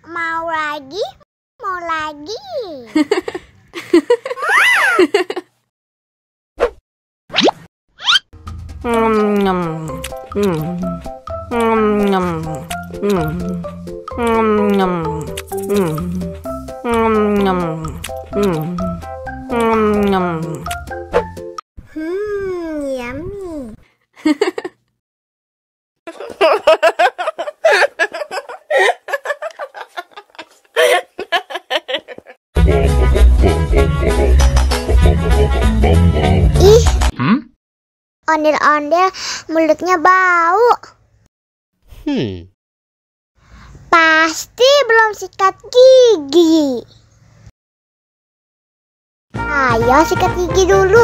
Mau lagi? Mau lagi? Yummy. Ih, ondel-ondel mulutnya bau. Pasti belum sikat gigi. Ayo sikat gigi dulu.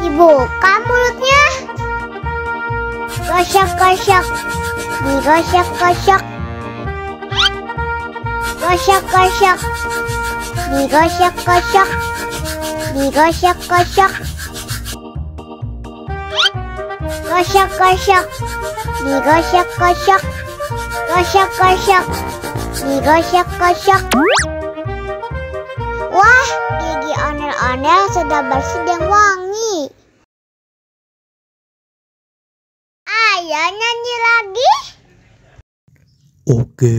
Dibuka mulutnya. Gosok-gosok. Digosok-gosok. Gosok-gosok. Digosok-gosok. Digosok-gosok. Gosok-gosok. Digosok-gosok. Gosok-gosok. Digosok-gosok. Wah, gigi ondel-ondel sudah bersih dan wangi. Ayo nyanyi lagi. Oke.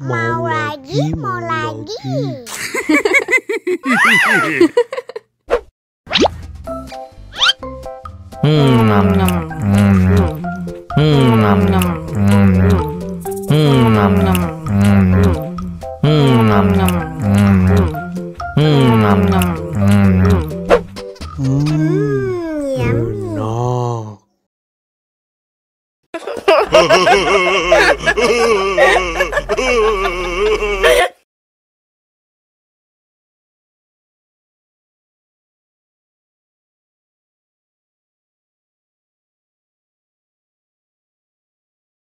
Mau lagi, mau lagi.